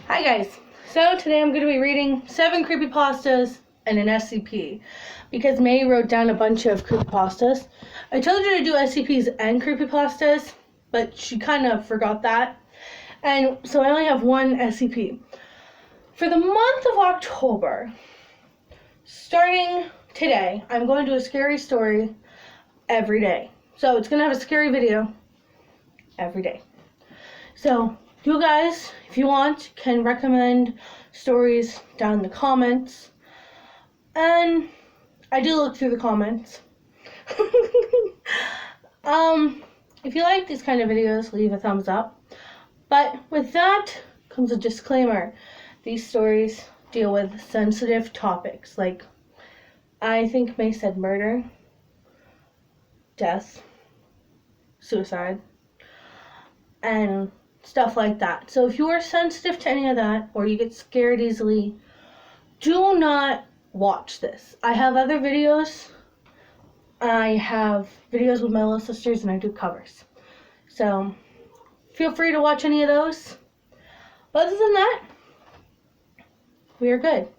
Hi guys, so today I'm going to be reading 7 creepypastas and an SCP because May wrote down a bunch of creepypastas. I told her to do SCPs and creepypastas, but she kind of forgot that, and so I only have one SCP. For the month of October, starting today, I'm going to do a scary story every day. So it's going to have a scary video every day. So you guys, if you want, can recommend stories down in the comments. And I do look through the comments. If you like these kind of videos, leave a thumbs up. But with that comes a disclaimer. These stories deal with sensitive topics, like I think May said murder, death, suicide, and stuff like that. So if you are sensitive to any of that, or you get scared easily, do not watch this. I have other videos. I have videos with my little sisters, and I do covers. So feel free to watch any of those. But other than that, we are good.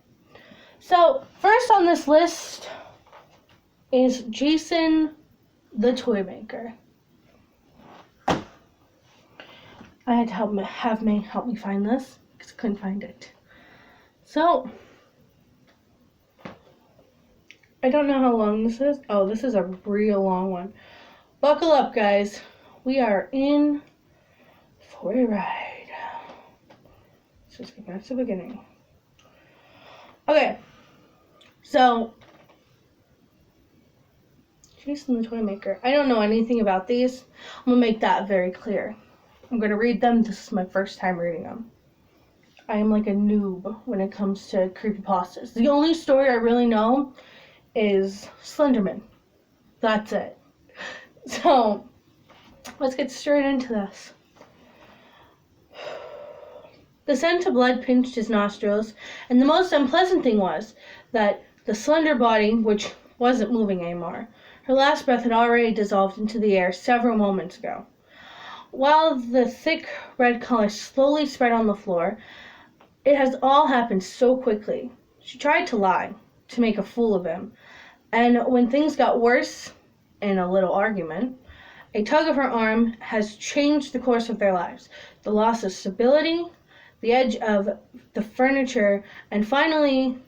So first on this list is Jason the Toy Maker. I had to have May help me find this because I couldn't find it. So, I don't know how long this is. Oh, this is a real long one. Buckle up, guys. We are in for a ride. Let's just get back to the beginning. Okay, so Jason the Toy Maker. I don't know anything about these. I'm going to make that very clear. I'm going to read them. This is my first time reading them. I am like a noob when it comes to creepypastas. The only story I really know is Slenderman. That's it. So, let's get straight into this. The scent of blood pinched his nostrils, and the most unpleasant thing was that the slender body, which wasn't moving anymore, her last breath had already dissolved into the air several moments ago. While the thick red color slowly spread on the floor, it has all happened so quickly. She tried to lie, to make a fool of him, and when things got worse, in a little argument, a tug of her arm has changed the course of their lives. The loss of stability, the edge of the furniture, and finally,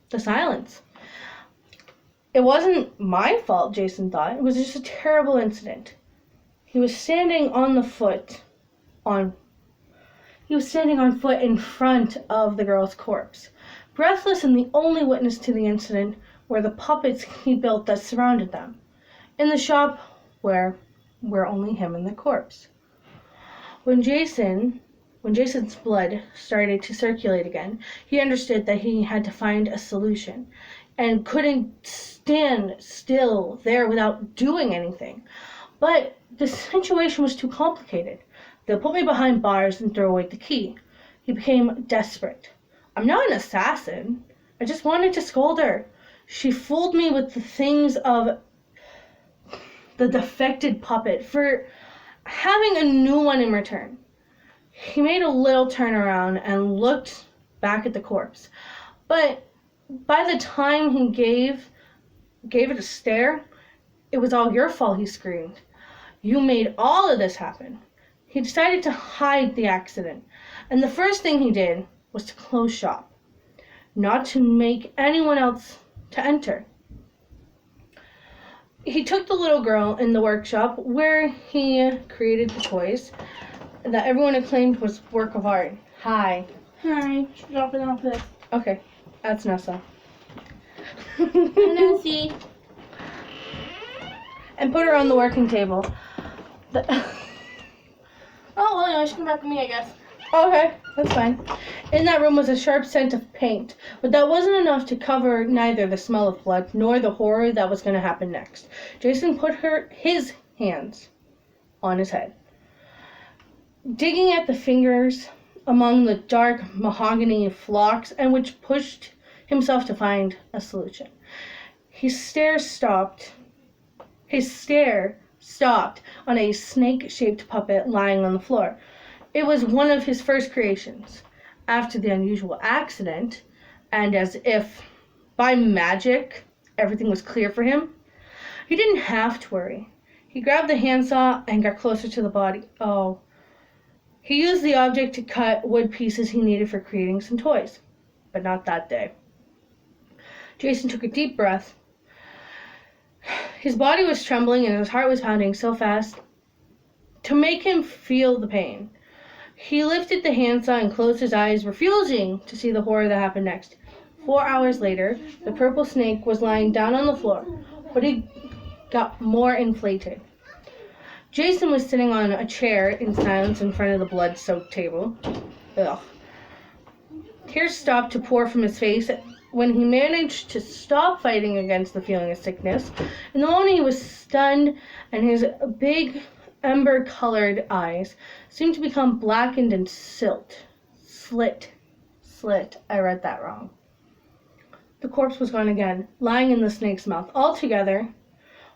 the silence. It wasn't my fault, Jason thought. It was just a terrible incident. He was standing on foot in front of the girl's corpse, breathless and the only witness to the incident were the puppets he built that surrounded them, in the shop where were only him and the corpse. When Jason's blood started to circulate again, he understood that he had to find a solution and couldn't stand still there without doing anything. But the situation was too complicated. They'll put me behind bars and throw away the key. He became desperate. I'm not an assassin. I just wanted to scold her. She fooled me with the things of the defected puppet for having a new one in return. He made a little turnaround and looked back at the corpse. But by the time he gave it a stare, it was all your fault, he screamed. You made all of this happen. He decided to hide the accident, and the first thing he did was to close shop, not to make anyone else to enter. He took the little girl in the workshop where he created the toys that everyone acclaimed was work of art. Hi. Hi. Drop it off this. Okay, that's Nessa. Nancy. And put her on the working table. Oh, well, anyway, she come back to me, I guess. Okay, that's fine. In that room was a sharp scent of paint, but that wasn't enough to cover neither the smell of blood nor the horror that was going to happen next. Jason put his hands on his head, digging at the fingers among the dark mahogany flocks, and which pushed himself to find a solution. His stare stopped on a snake-shaped puppet lying on the floor. It was one of his first creations, after the unusual accident, and as if by magic everything was clear for him, he didn't have to worry. He grabbed the handsaw and got closer to the body. Oh. He used the object to cut wood pieces he needed for creating some toys. But not that day. Jason took a deep breath. His body was trembling and his heart was pounding so fast to make him feel the pain. He lifted the handsaw and closed his eyes, refusing to see the horror that happened next. 4 hours later, the purple snake was lying down on the floor, but he got more inflated. Jason was sitting on a chair in silence in front of the blood-soaked table. Ugh. Tears stopped to pour from his face when he managed to stop fighting against the feeling of sickness. In the moment, he was stunned, and his big, ember-colored eyes seemed to become blackened and slit. I read that wrong. The corpse was gone again, lying in the snake's mouth, altogether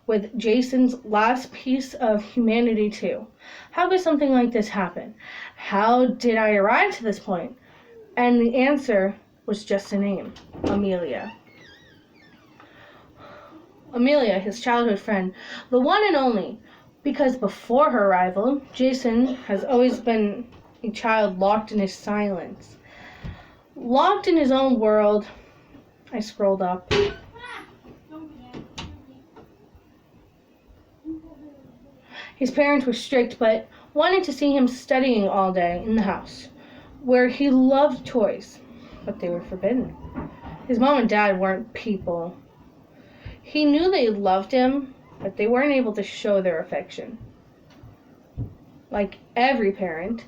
with Jason's last piece of humanity too. How could something like this happen? How did I arrive to this point? And the answer was just a name, Amelia. Amelia, his childhood friend, the one and only, because before her arrival, Jason has always been a child locked in his silence. Locked in his own world. I scrolled up. His parents were strict, but wanted to see him studying all day in the house, where he loved toys, but they were forbidden. His mom and dad weren't people. He knew they loved him, but they weren't able to show their affection. Like every parent,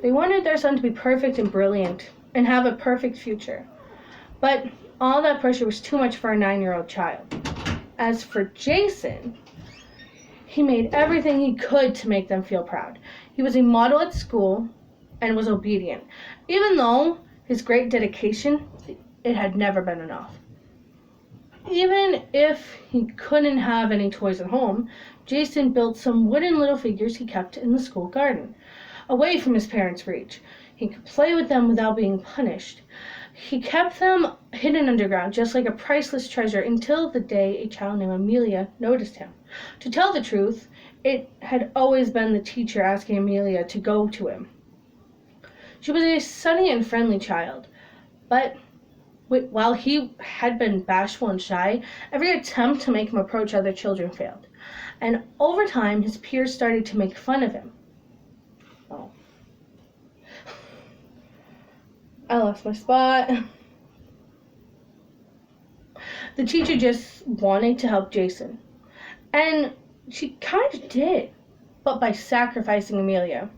they wanted their son to be perfect and brilliant and have a perfect future. But all that pressure was too much for a 9-year-old child. As for Jason, he made everything he could to make them feel proud. He was a model at school and was obedient. Even though his great dedication, it had never been enough. Even if he couldn't have any toys at home, Jason built some wooden little figures he kept in the school garden, away from his parents' reach. He could play with them without being punished. He kept them hidden underground, just like a priceless treasure, until the day a child named Amelia noticed him. To tell the truth, it had always been the teacher asking Amelia to go to him. She was a sunny and friendly child, but while he had been bashful and shy, every attempt to make him approach other children failed. And over time, his peers started to make fun of him. Oh. I lost my spot. The teacher just wanted to help Jason. And she kind of did, but by sacrificing Amelia.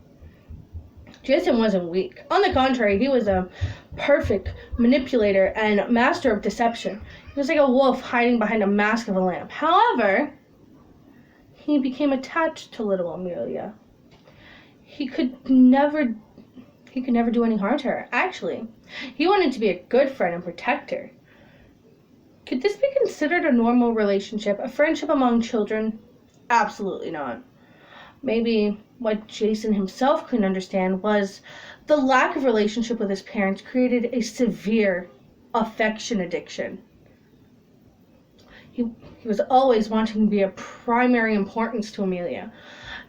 Jason wasn't weak. On the contrary, he was a perfect manipulator and master of deception. He was like a wolf hiding behind a mask of a lamb. However, he became attached to little Amelia. He could never do any harm to her. Actually, he wanted to be a good friend and protect her. Could this be considered a normal relationship, a friendship among children? Absolutely not. Maybe what Jason himself couldn't understand was the lack of relationship with his parents created a severe affection addiction. He was always wanting to be of primary importance to Amelia.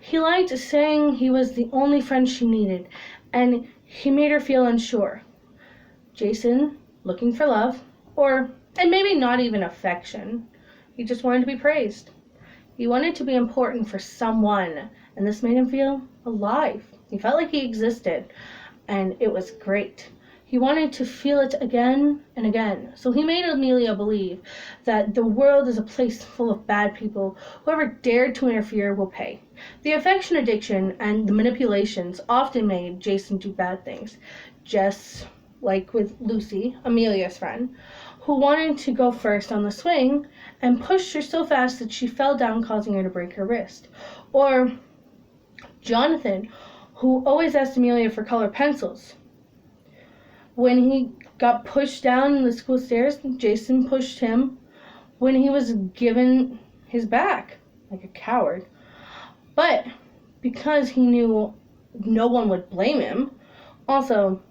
He liked saying he was the only friend she needed, and he made her feel unsure. Jason, looking for love, and maybe not even affection, he just wanted to be praised. He wanted to be important for someone, and this made him feel alive. He felt like he existed, and it was great. He wanted to feel it again and again. So he made Amelia believe that the world is a place full of bad people. Whoever dared to interfere will pay. The affection addiction and the manipulations often made Jason do bad things, just like with Lucy, Amelia's friend, who wanted to go first on the swing and pushed her so fast that she fell down, causing her to break her wrist. Or Jonathan, who always asked Amelia for colored pencils. When he got pushed down the school stairs, Jason pushed him when he was given his back, like a coward. But because he knew no one would blame him, also,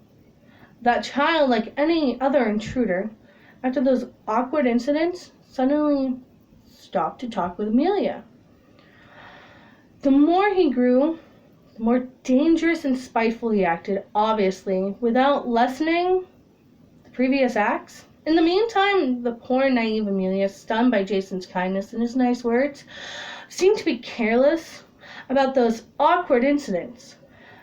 That child, like any other intruder, after those awkward incidents, suddenly stopped to talk with Amelia. The more he grew, the more dangerous and spiteful he acted, obviously, without lessening the previous acts. In the meantime, the poor, naive Amelia, stunned by Jason's kindness and his nice words, seemed to be careless about those awkward incidents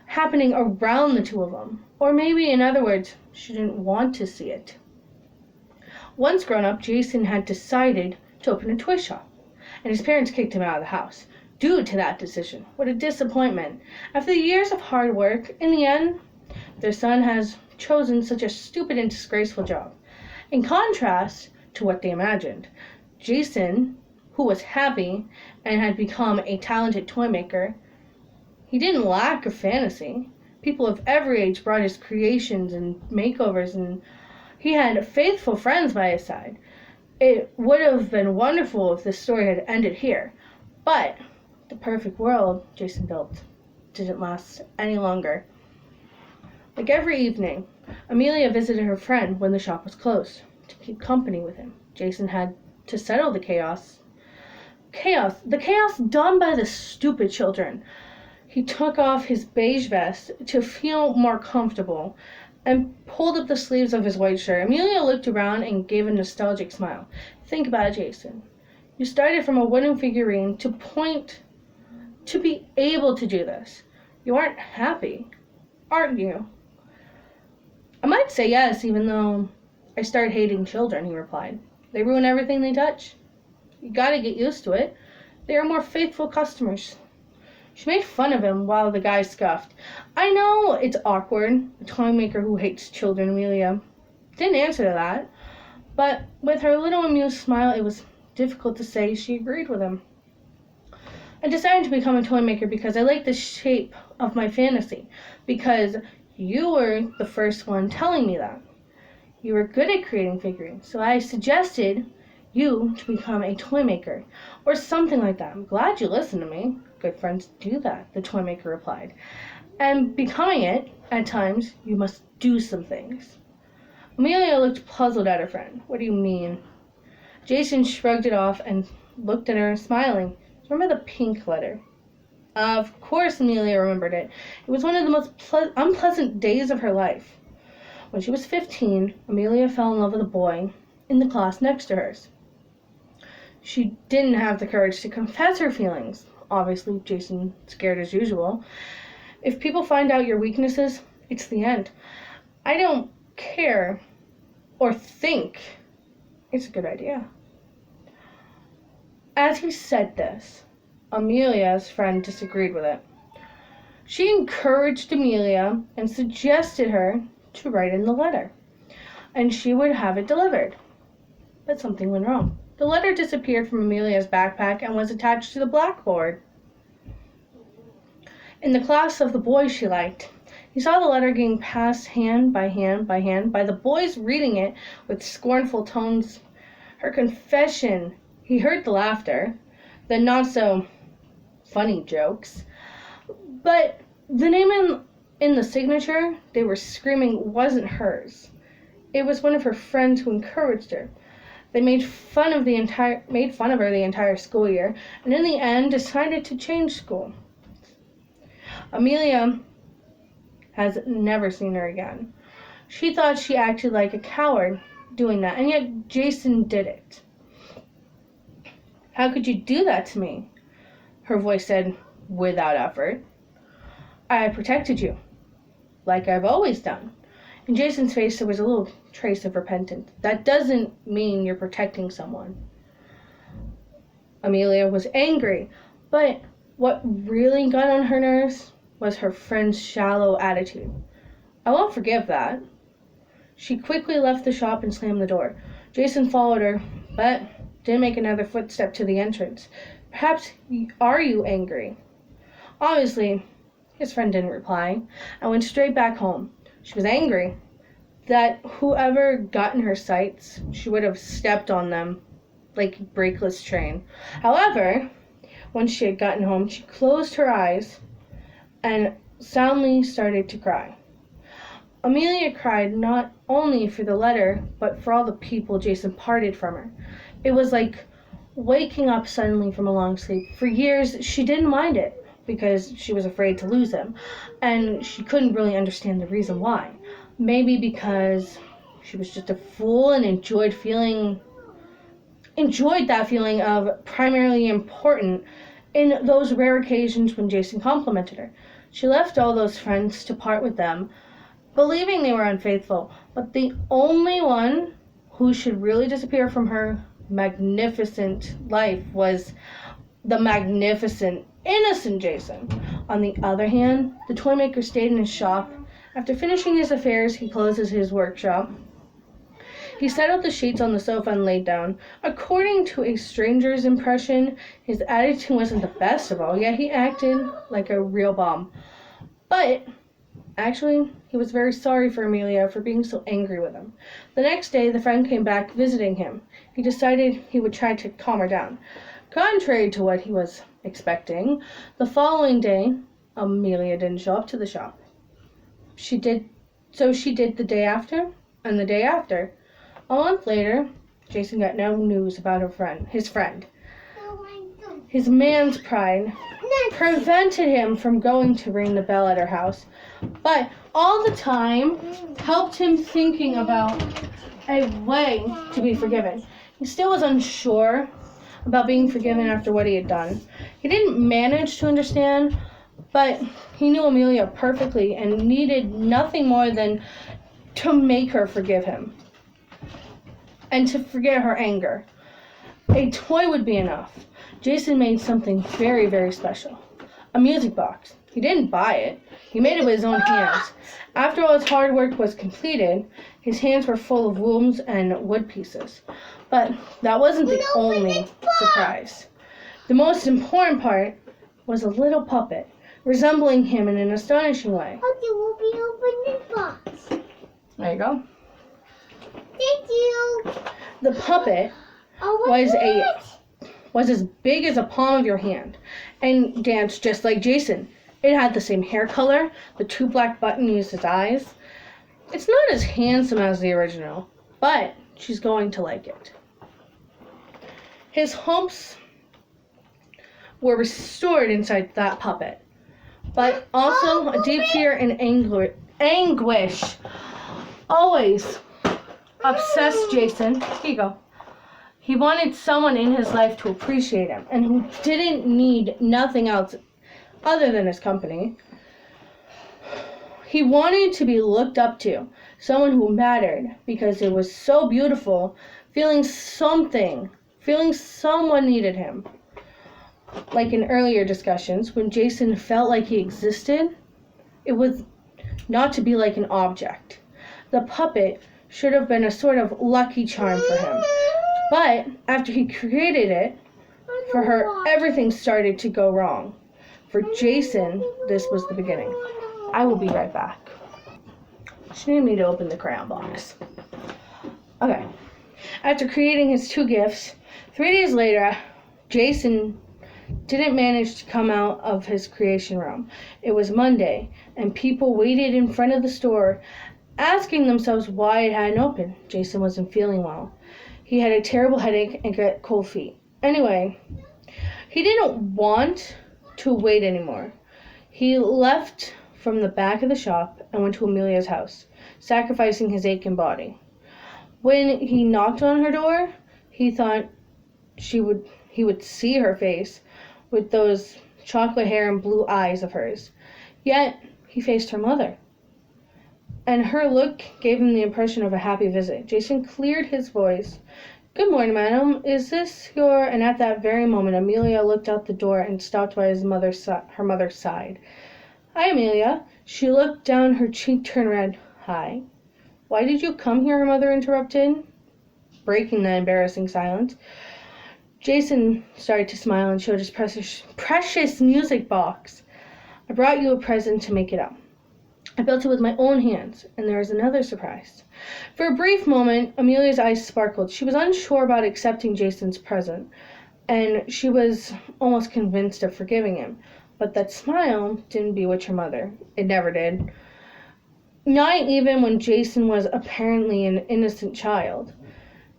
happening around the two of them. Or maybe, in other words, she didn't want to see it. Once grown up, Jason had decided to open a toy shop, and his parents kicked him out of the house due to that decision. What a disappointment. After years of hard work, in the end, their son has chosen such a stupid and disgraceful job. In contrast to what they imagined, Jason, who was happy and had become a talented toy maker, he didn't lack a fantasy. People of every age brought his creations and makeovers, and he had faithful friends by his side. It would have been wonderful if this story had ended here, but the perfect world Jason built didn't last any longer. Like every evening, Amelia visited her friend when the shop was closed to keep company with him. Jason had to settle the chaos done by the stupid children. He took off his beige vest to feel more comfortable and pulled up the sleeves of his white shirt. Amelia looked around and gave a nostalgic smile. Think about it, Jason. You started from a wooden figurine to be able to do this. You aren't happy, aren't you? I might say yes, even though I started hating children, he replied. They ruin everything they touch. You gotta get used to it. They are more faithful customers. She made fun of him while the guy scoffed. I know it's awkward, a toy maker who hates children. Amelia didn't answer to that, but with her little amused smile, it was difficult to say she agreed with him. I decided to become a toy maker because I like the shape of my fantasy, because you were the first one telling me that. You were good at creating figurines, so I suggested you to become a toy maker, or something like that. I'm glad you listened to me. Good friends do that, the toy maker replied. And becoming it, at times, you must do some things. Amelia looked puzzled at her friend. What do you mean? Jason shrugged it off and looked at her, smiling. Remember the pink letter? Of course Amelia remembered it. It was one of the most unpleasant days of her life. When she was 15, Amelia fell in love with a boy in the class next to hers. She didn't have the courage to confess her feelings. Obviously, Jason scared as usual. If people find out your weaknesses, it's the end. I don't care or think it's a good idea. As he said this, Amelia's friend disagreed with it. She encouraged Amelia and suggested her to write in the letter, and she would have it delivered. But something went wrong. The letter disappeared from Amelia's backpack and was attached to the blackboard. In the class of the boys she liked, he saw the letter getting passed hand by hand by the boys reading it with scornful tones. Her confession. He heard the laughter, the not so funny jokes, but the name in the signature they were screaming wasn't hers. It was one of her friends who encouraged her. They made fun of her the entire school year, and in the end decided to change school. Amelia has never seen her again. She thought she acted like a coward doing that, and yet Jason did it. How could you do that to me? Her voice said without effort. I protected you, like I've always done. In Jason's face there was a little trace of repentance. That doesn't mean you're protecting someone. Amelia was angry, but what really got on her nerves was her friend's shallow attitude. I won't forgive that. She quickly left the shop and slammed the door. Jason followed her, but didn't make another footstep to the entrance. Perhaps are you angry? Obviously, his friend didn't reply and went straight back home. She was angry that whoever got in her sights, she would have stepped on them like a brakeless train. However, once she had gotten home, she closed her eyes and soundly started to cry. Amelia cried not only for the letter, but for all the people Jason parted from her. It was like waking up suddenly from a long sleep. For years, she didn't mind it because she was afraid to lose him, and she couldn't really understand the reason why. Maybe because she was just a fool and enjoyed that feeling of primarily important in those rare occasions when Jason complimented her. She left all those friends to part with them, believing they were unfaithful, but the only one who should really disappear from her magnificent life was the magnificent, innocent Jason. On the other hand, the toymaker stayed in his shop. After finishing his affairs, he closes his workshop. He set out the sheets on the sofa and laid down. According to a stranger's impression, his attitude wasn't the best of all, yet he acted like a real bum. But actually, he was very sorry for Amelia for being so angry with him. The next day, the friend came back visiting him. He decided he would try to calm her down. Contrary to what he was expecting, the following day, Amelia didn't show up to the shop. She did the day after, and the day after. A month later, Jason got no news about his friend. His man's pride prevented him from going to ring the bell at her house, but all the time helped him thinking about a way to be forgiven. He still was unsure about being forgiven after what he had done. He didn't manage to understand, but he knew Amelia perfectly and needed nothing more than to make her forgive him and to forget her anger. A toy would be enough. Jason made something very, very special. A music box. He didn't buy it. He made it with his own hands. After all his hard work was completed, his hands were full of wounds and wood pieces. But that wasn't the only surprise. The most important part was a little puppet, resembling him in an astonishing way. You will be opening the box. There you go. Thank you. The puppet was as big as a palm of your hand and danced just like Jason. It had the same hair color, the 2 black buttons used as eyes. It's not as handsome as the original, but she's going to like it. His hopes were restored inside that puppet, but also a deep fear and anguish always obsessed Jason. Here you go. He wanted someone in his life to appreciate him and who didn't need nothing else other than his company. He wanted to be looked up to, someone who mattered because it was so beautiful, feeling someone needed him. Like in earlier discussions, when Jason felt like he existed, it was not to be like an object. The puppet should have been a sort of lucky charm for him. But after he created it for her, everything started to go wrong. For Jason, this was the beginning. I will be right back. She needed me to open the crayon box. Okay. After creating his 2 gifts, 3 days later, Jason didn't manage to come out of his creation room. It was Monday, and people waited in front of the store, asking themselves why it hadn't opened. Jason wasn't feeling well. He had a terrible headache and got cold feet. Anyway, he didn't want to wait anymore. He left from the back of the shop and went to Amelia's house, sacrificing his aching body. When he knocked on her door, he thought he would see her face with those chocolate hair and blue eyes of hers. Yet, he faced her mother, and her look gave him the impression of a happy visit. Jason cleared his voice. "Good morning, madam. Is this your..." And at that very moment, Amelia looked out the door and stopped by her mother's side. "Hi, Amelia." She looked down, her cheek turned red. "Hi. Why did you come here?" her mother interrupted, breaking the embarrassing silence. Jason started to smile and showed his precious music box. "I brought you a present to make it up. I built it with my own hands, and there is another surprise." For a brief moment, Amelia's eyes sparkled. She was unsure about accepting Jason's present, and she was almost convinced of forgiving him. But that smile didn't bewitch her mother. It never did. not even when Jason was apparently an innocent child.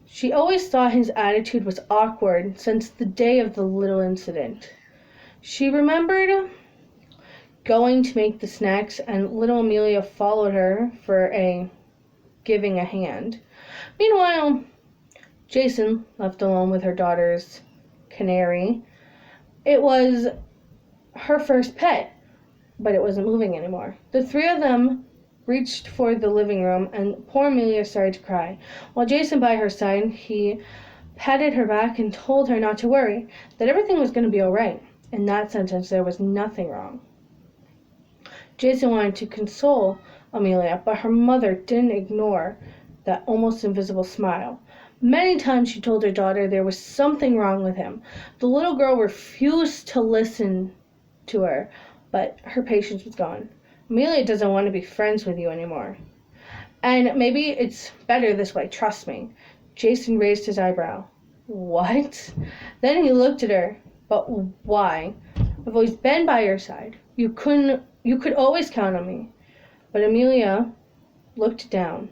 She always thought his attitude was awkward since the day of the little incident. She remembered going to make the snacks, and little Amelia followed her for giving a hand. Meanwhile, Jason, left alone with her daughter's canary, it was her first pet, but it wasn't moving anymore. The three of them reached for the living room, and poor Amelia started to cry. While Jason by her side, he patted her back and told her not to worry, that everything was going to be all right. In that sentence, there was nothing wrong. Jason wanted to console Amelia, but her mother didn't ignore that almost invisible smile. Many times she told her daughter there was something wrong with him. The little girl refused to listen to her, but her patience was gone. Amelia doesn't want to be friends with you anymore. And maybe it's better this way, trust me. Jason raised his eyebrow. What? Then he looked at her. But why? I've always been by your side. You could always count on me. But Amelia looked down.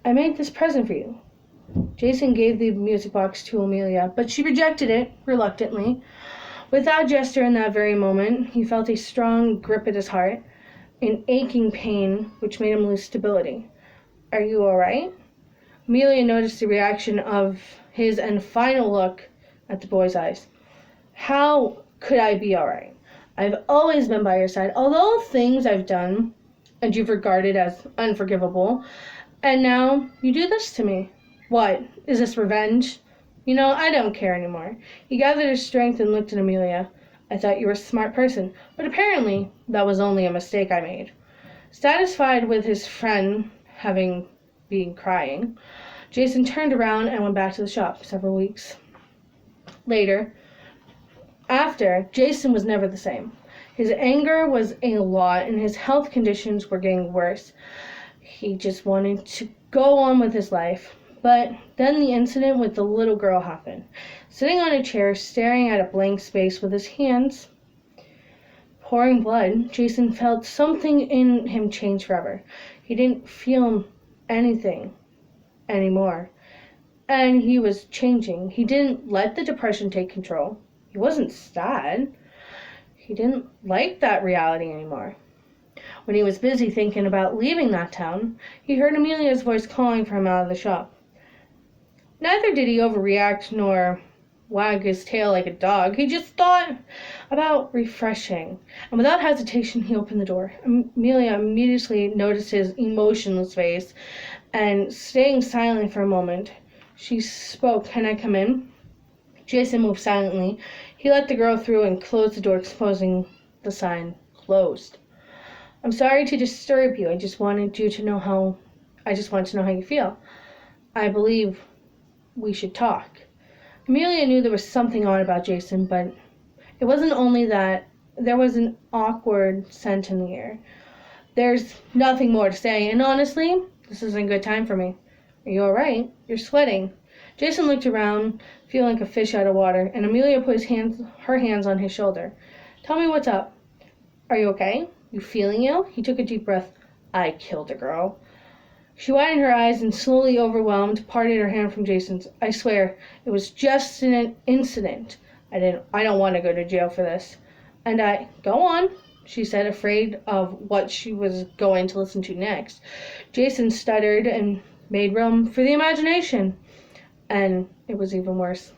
I made this present for you. Jason gave the music box to Amelia, but she rejected it reluctantly. Without gesture in that very moment, he felt a strong grip at his heart, an aching pain which made him lose stability. Are you all right? Amelia noticed the reaction of his and final look at the boy's eyes. How could I be all right? I've always been by your side, although things I've done and you've regarded as unforgivable, and now you do this to me. What? Is this revenge? I don't care anymore. He gathered his strength and looked at Amelia. I thought you were a smart person, but apparently that was only a mistake I made. Satisfied with his friend having been crying, Jason turned around and went back to the shop. Several weeks later, Jason was never the same. His anger was a lot and his health conditions were getting worse. He just wanted to go on with his life. But then the incident with the little girl happened. Sitting on a chair, staring at a blank space with his hands pouring blood, Jason felt something in him change forever. He didn't feel anything anymore. And he was changing. He didn't let the depression take control. He wasn't sad. He didn't like that reality anymore. When he was busy thinking about leaving that town, he heard Amelia's voice calling for him out of the shop. Neither did he overreact nor wag his tail like a dog. He just thought about refreshing. And without hesitation, he opened the door. Amelia immediately noticed his emotionless face, and staying silent for a moment, she spoke, "Can I come in?" Jason moved silently. He let the girl through and closed the door, exposing the sign, "Closed." "I'm sorry to disturb you. I just wanted to know how you feel. I believe we should talk." Amelia knew there was something odd about Jason, but it wasn't only that. There was an awkward scent in the air. "There's nothing more to say, and honestly, this isn't a good time for me." "Are you all right? You're sweating." Jason looked around, feeling like a fish out of water, and Amelia put her hands on his shoulder. "Tell me what's up. Are you okay? You feeling ill?" He took a deep breath. "I killed a girl." She widened her eyes and, slowly overwhelmed, parted her hand from Jason's. "I swear, it was just an incident. I don't want to go to jail for this." "And go on," she said, afraid of what she was going to listen to next. Jason stuttered and made room for the imagination. And it was even worse.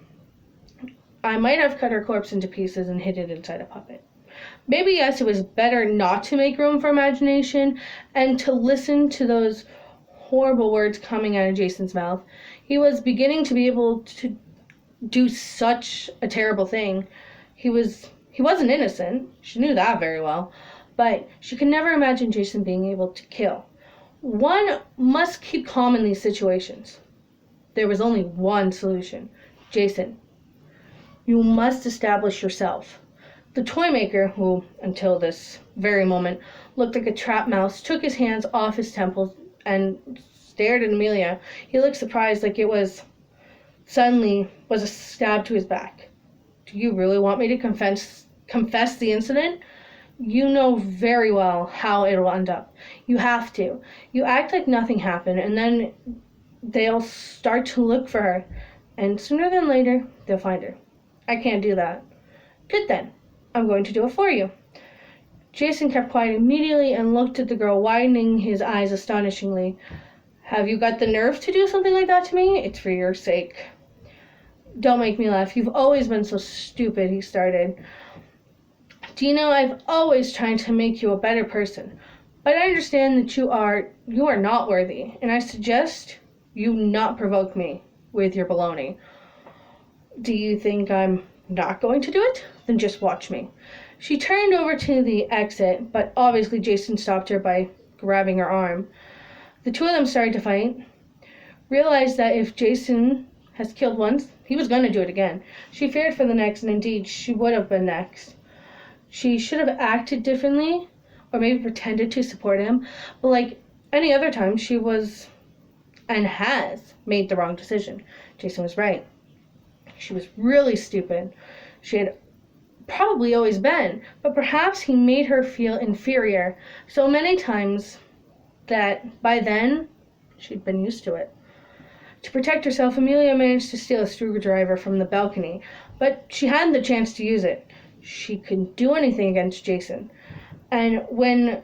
"I might have cut her corpse into pieces and hid it inside a puppet." Maybe, yes, it was better not to make room for imagination and to listen to those horrible words coming out of Jason's mouth. He was beginning to be able to do such a terrible thing. He wasn't innocent. She knew that very well. But she could never imagine Jason being able to kill. One must keep calm in these situations. There was only one solution. "Jason, you must establish yourself." The toy maker, who, until this very moment, looked like a trapped mouse, took his hands off his temples and stared at Amelia. He looked surprised, like it was a stab to his back. "Do you really want me to confess the incident?" You know very well how it'll end up. You have to. You act like nothing happened, and then they'll start to look for her. And sooner than later, they'll find her. I can't do that. Good then. I'm going to do it for you. Jason kept quiet immediately and looked at the girl, widening his eyes astonishingly. Have you got the nerve to do something like that to me? It's for your sake. Don't make me laugh. You've always been so stupid, he started. Do you know, I've always tried to make you a better person. But I understand that you are not worthy, and I suggest you not provoke me with your baloney. Do you think I'm not going to do it? Then just watch me. She turned over to the exit, but obviously Jason stopped her by grabbing her arm. The two of them started to fight, realized that if Jason has killed once, he was going to do it again. She feared for the next, and indeed, she would have been next. She should have acted differently, or maybe pretended to support him, but like any other time, she was and has made the wrong decision. Jason was right. She was really stupid. She had probably always been, but perhaps he made her feel inferior so many times that by then she'd been used to it. To protect herself, Amelia managed to steal a screwdriver from the balcony, but she hadn't the chance to use it. She couldn't do anything against Jason. And when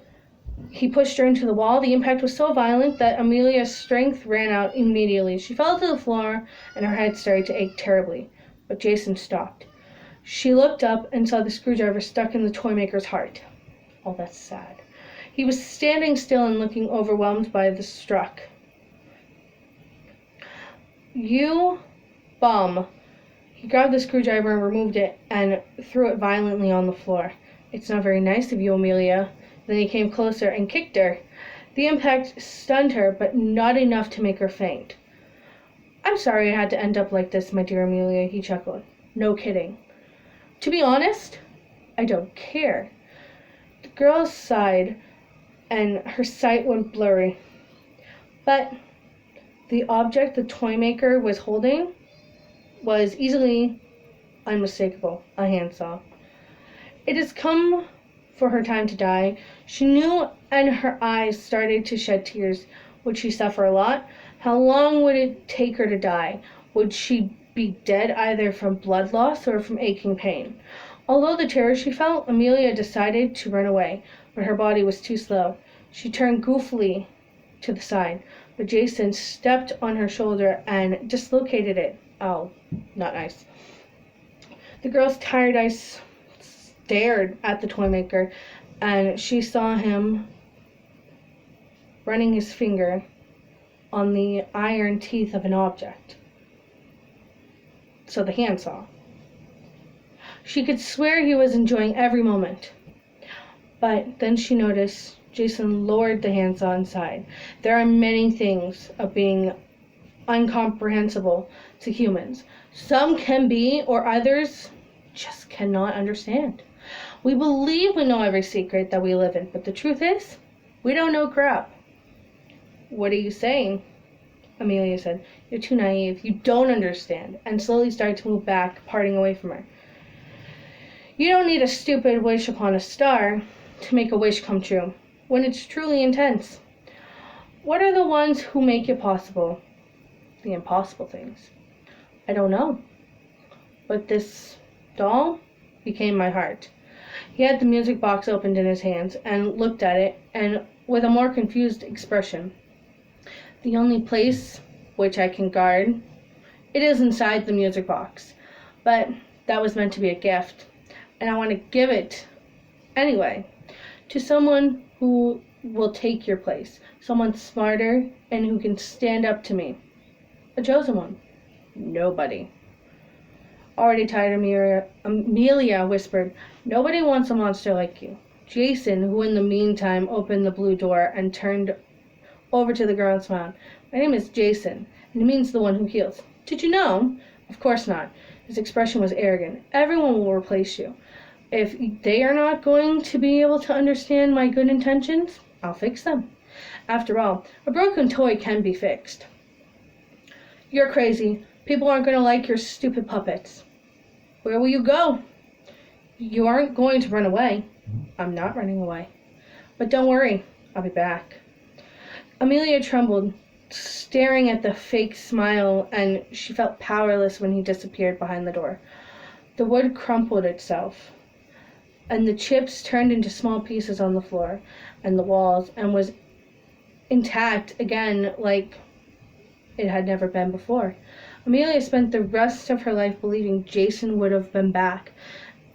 he pushed her into the wall, the impact was so violent that Amelia's strength ran out immediately. She fell to the floor and her head started to ache terribly, but Jason stopped. She looked up and saw the screwdriver stuck in the toy maker's heart. Oh, that's sad. He was standing still and looking overwhelmed by the struck. You bum. He grabbed the screwdriver and removed it and threw it violently on the floor. It's not very nice of you, Amelia. Then he came closer and kicked her. The impact stunned her, but not enough to make her faint. I'm sorry I had to end up like this, my dear Amelia, he chuckled. No kidding. To be honest, I don't care. The girl sighed, and her sight went blurry. But the object the toy maker was holding was easily unmistakable, a handsaw. It has come for her time to die. She knew, and her eyes started to shed tears. Would she suffer a lot? How long would it take her to die? Would she be dead either from blood loss or from aching pain? Although the terror she felt, Amelia decided to run away, but her body was too slow. She turned goofily to the side, but Jason stepped on her shoulder and dislocated it. Oh, not nice. The girl's tired eyes stared at the toy maker, and she saw him running his finger on the iron teeth of an object. So the handsaw. She could swear he was enjoying every moment. But then she noticed Jason lowered the handsaw inside. There are many things of being incomprehensible to humans. Some can be, or others just cannot understand. We believe we know every secret that we live in, but the truth is, we don't know crap. What are you saying? Amelia said. You're too naive. You don't understand. And slowly started to move back, parting away from her. You don't need a stupid wish upon a star to make a wish come true, when it's truly intense. What are the ones who make it possible? The impossible things. I don't know. But this doll became my heart. He had the music box opened in his hands and looked at it, and with a more confused expression. The only place which I can guard, it is inside the music box. But that was meant to be a gift, and I want to give it anyway to someone who will take your place, someone smarter and who can stand up to me. A chosen one. Nobody. Already tired, Amelia whispered, nobody wants a monster like you. Jason, who in the meantime opened the blue door and turned over to the girl and smiled. My name is Jason, and it means the one who heals. Did you know? Of course not. His expression was arrogant. Everyone will replace you. If they are not going to be able to understand my good intentions, I'll fix them. After all, a broken toy can be fixed. You're crazy. People aren't going to like your stupid puppets. Where will you go? You aren't going to run away. I'm not running away. But don't worry, I'll be back. Amelia trembled, staring at the fake smile, and she felt powerless when he disappeared behind the door. The wood crumpled itself, and the chips turned into small pieces on the floor and the walls, and was intact again like it had never been before. Amelia spent the rest of her life believing Jason would have been back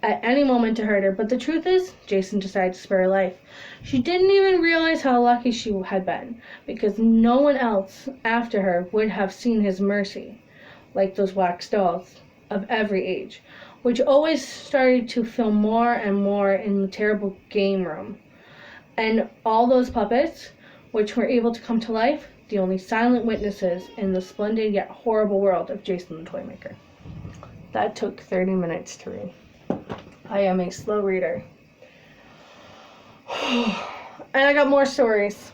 at any moment to hurt her, but the truth is, Jason decided to spare her life. She didn't even realize how lucky she had been, because no one else after her would have seen his mercy, like those wax dolls of every age, which always started to fill more and more in the terrible game room. And all those puppets, which were able to come to life, the only silent witnesses in the splendid yet horrible world of Jason the Toymaker. That took 30 minutes to read. I am a slow reader. And I got more stories.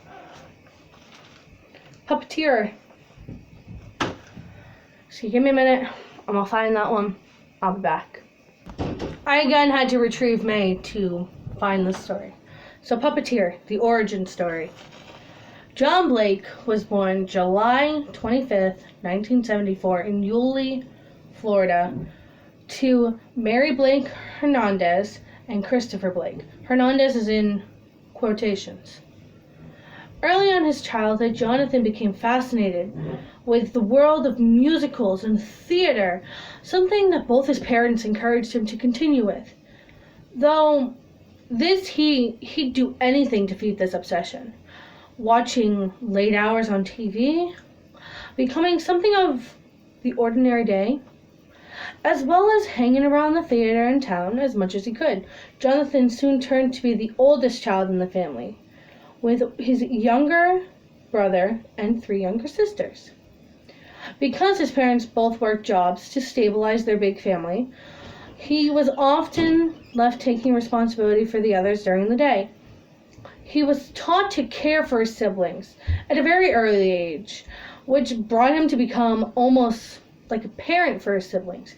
Puppeteer. So give me a minute. I'm gonna find that one. I'll be back. I again had to retrieve May to find this story. So Puppeteer, the origin story. John Blake was born July 25th, 1974 in Yulee, Florida, to Mary Blake Hernandez and Christopher Blake. Hernandez is in quotations. Early on in his childhood, Jonathan became fascinated with the world of musicals and theater, something that both his parents encouraged him to continue with. Though he'd do anything to feed this obsession. Watching late hours on TV, becoming something of the ordinary day, as well as hanging around the theater in town as much as he could. Jonathan soon turned to be the oldest child in the family, with his younger brother and 3 younger sisters. Because his parents both worked jobs to stabilize their big family, he was often left taking responsibility for the others during the day. He was taught to care for his siblings at a very early age, which brought him to become almost like a parent for his siblings.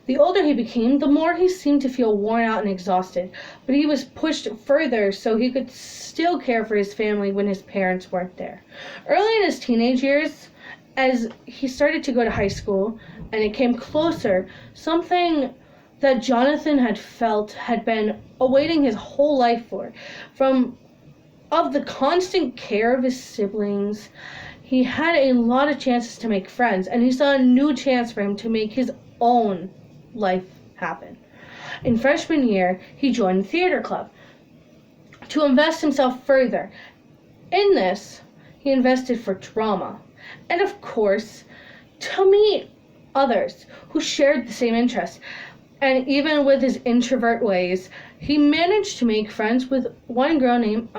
The older he became, the more he seemed to feel worn out and exhausted, but he was pushed further so he could still care for his family when his parents weren't there. Early in his teenage years, as he started to go to high school and it came closer, something that Jonathan had felt had been awaiting his whole life of the constant care of his siblings. He had a lot of chances to make friends, and he saw a new chance for him to make his own life happen. In freshman year, he joined the theater club to invest himself further. In this, he invested for drama, and of course, to meet others who shared the same interests. And even with his introvert ways, he managed to make friends with one girl named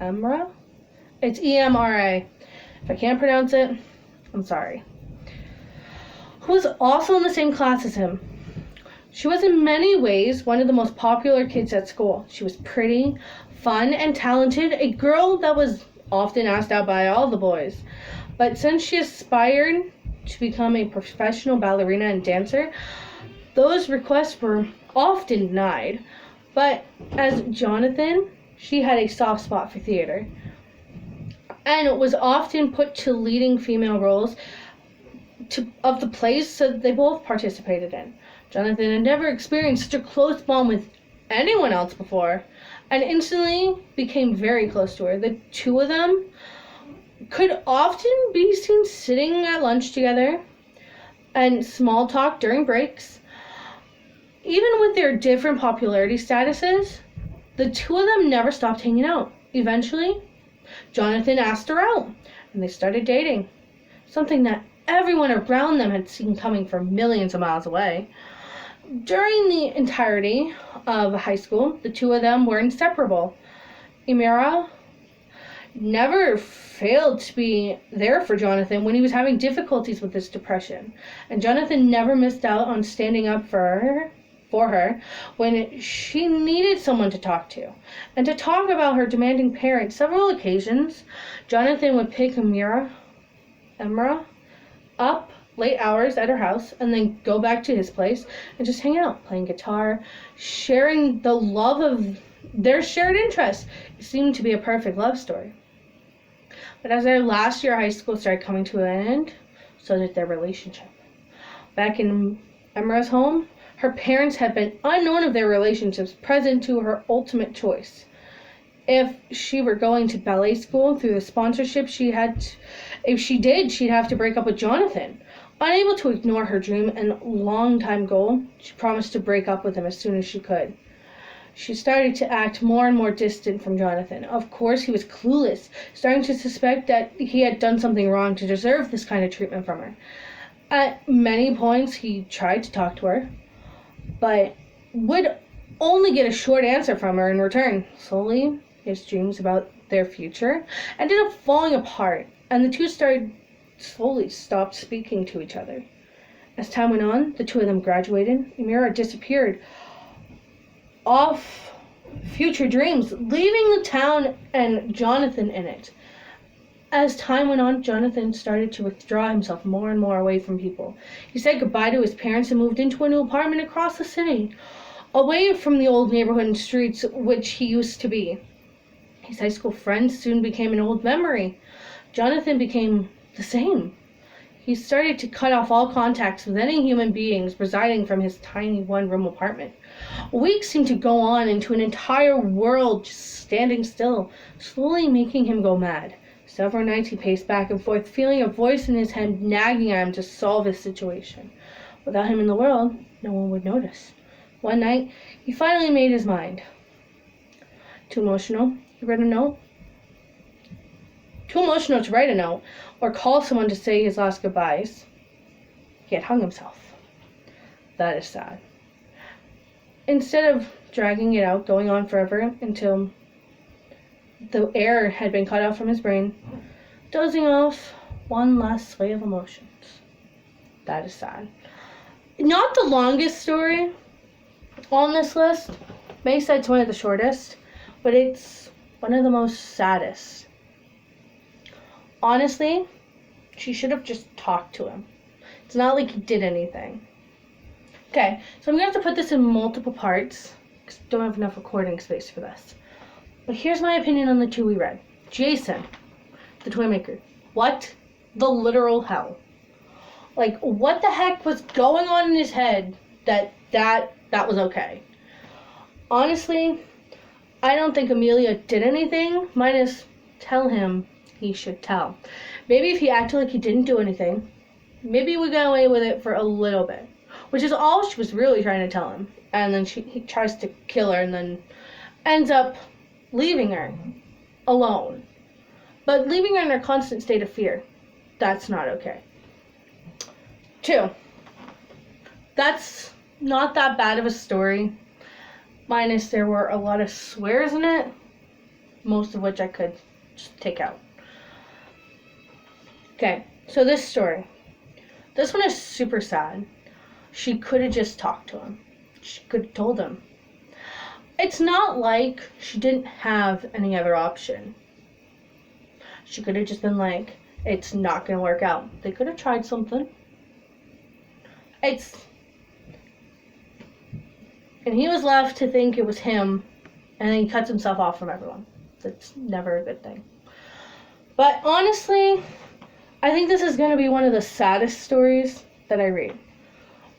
Emra? It's EMRA. If I can't pronounce it, I'm sorry. Who was also in the same class as him. She was in many ways one of the most popular kids at school. She was pretty, fun, and talented, a girl that was often asked out by all the boys. But since she aspired to become a professional ballerina and dancer, those requests were often denied. But as Jonathan, she had a soft spot for theater and was often put to leading female roles of the plays that they both participated in. Jonathan had never experienced such a close bond with anyone else before and instantly became very close to her. The two of them could often be seen sitting at lunch together and small talk during breaks. Even with their different popularity statuses, the two of them never stopped hanging out. Eventually, Jonathan asked her out, and they started dating, something that everyone around them had seen coming from millions of miles away. During the entirety of high school, the two of them were inseparable. Emira never failed to be there for Jonathan when he was having difficulties with his depression, and Jonathan never missed out on standing up for her when she needed someone to talk to. And to talk about her demanding parents, several occasions, Jonathan would pick Emra up late hours at her house and then go back to his place and just hang out, playing guitar, sharing the love of their shared interests. It seemed to be a perfect love story. But as their last year of high school started coming to an end, so did their relationship. Back in Emra's home, her parents had been unknown of their relationships, present to her ultimate choice. If she were going to ballet school through the sponsorship if she did, she'd have to break up with Jonathan. Unable to ignore her dream and long-time goal, she promised to break up with him as soon as she could. She started to act more and more distant from Jonathan. Of course, he was clueless, starting to suspect that he had done something wrong to deserve this kind of treatment from her. At many points, he tried to talk to her, but would only get a short answer from her in return. Slowly, his dreams about their future ended up falling apart, and the two slowly stopped speaking to each other. As time went on, the two of them graduated. Emira disappeared off future dreams, leaving the town and Jonathan in it. As time went on, Jonathan started to withdraw himself more and more away from people. He said goodbye to his parents and moved into a new apartment across the city, away from the old neighborhood and streets which he used to be. His high school friends soon became an old memory. Jonathan became the same. He started to cut off all contacts with any human beings residing from his tiny one-room apartment. Weeks seemed to go on into an entire world just standing still, slowly making him go mad. Several nights he paced back and forth, feeling a voice in his head nagging at him to solve his situation. Without him in the world, no one would notice. One night, he finally made his mind. Too emotional, he read a note. Too emotional to write a note or call someone to say his last goodbyes. He had hung himself. That is sad. Instead of dragging it out, going on forever until the air had been cut off from his brain, dozing off one last sway of emotions. That is sad. Not the longest story on this list. May said it's one of the shortest, but it's one of the most saddest. Honestly, she should have just talked to him. It's not like he did anything. Okay, so I'm going to have to put this in multiple parts because I don't have enough recording space for this. But here's my opinion on the two we read. Jason, the toy maker. What the literal hell? Like, what the heck was going on in his head that was okay? Honestly, I don't think Amelia did anything, minus tell him he should tell. Maybe if he acted like he didn't do anything, maybe we got away with it for a little bit. Which is all she was really trying to tell him. And then he tries to kill her and then ends up leaving her alone. But leaving her in a constant state of fear, that's not okay. 2, that's not that bad of a story. Minus there were a lot of swears in it, most of which I could just take out. Okay, so this story. This one is super sad. She could have just talked to him. She could have told him. It's not like she didn't have any other option. She could have just been like, it's not going to work out. They could have tried something. And he was left to think it was him, and then he cuts himself off from everyone. That's never a good thing. But honestly, I think this is going to be one of the saddest stories that I read.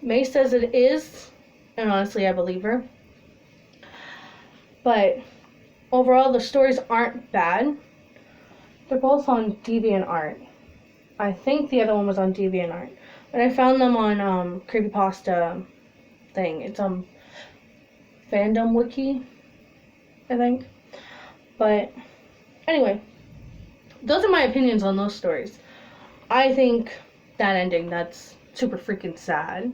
May says it is, and honestly, I believe her. But overall, the stories aren't bad. They're both on DeviantArt. I think the other one was on DeviantArt. But I found them on Creepypasta thing. It's fandom wiki, I think. But anyway, those are my opinions on those stories. I think that ending, that's super freaking sad.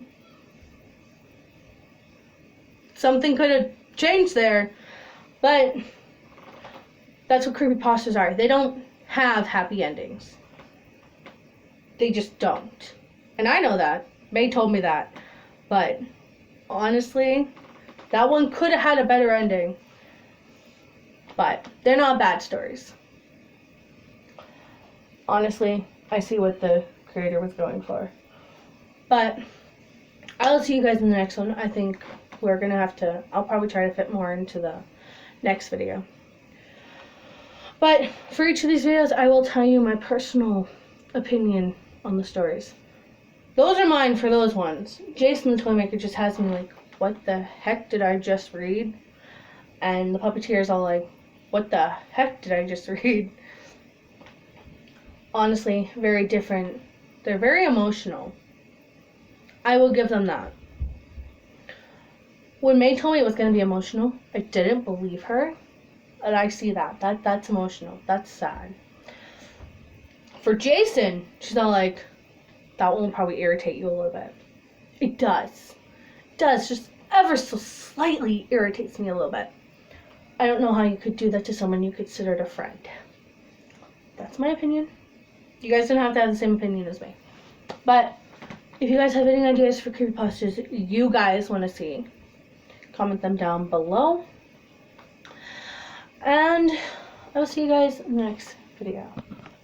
Something could have changed there, but that's what creepypastas are. They don't have happy endings. They just don't. And I know that. May told me that. But honestly, that one could have had a better ending. But they're not bad stories. Honestly, I see what the creator was going for. But I'll see you guys in the next one. I think we're going to have to, I'll probably try to fit more into the next video. But for each of these videos, I will tell you my personal opinion on the stories. Those are mine for those ones. Jason the Toymaker just has me like, what the heck did I just read? And the Puppeteer is all like, what the heck did I just read? Honestly, very different. They're very emotional. I will give them that. When May told me it was going to be emotional, I didn't believe her. And I see that. That's emotional. That's sad. For Jason, she's all like, that one will probably irritate you a little bit. It does. It does. Just ever so slightly irritates me a little bit. I don't know how you could do that to someone you considered a friend. That's my opinion. You guys don't have to have the same opinion as me. But if you guys have any ideas for creepypastas you guys want to see, comment them down below. And I will see you guys in the next video.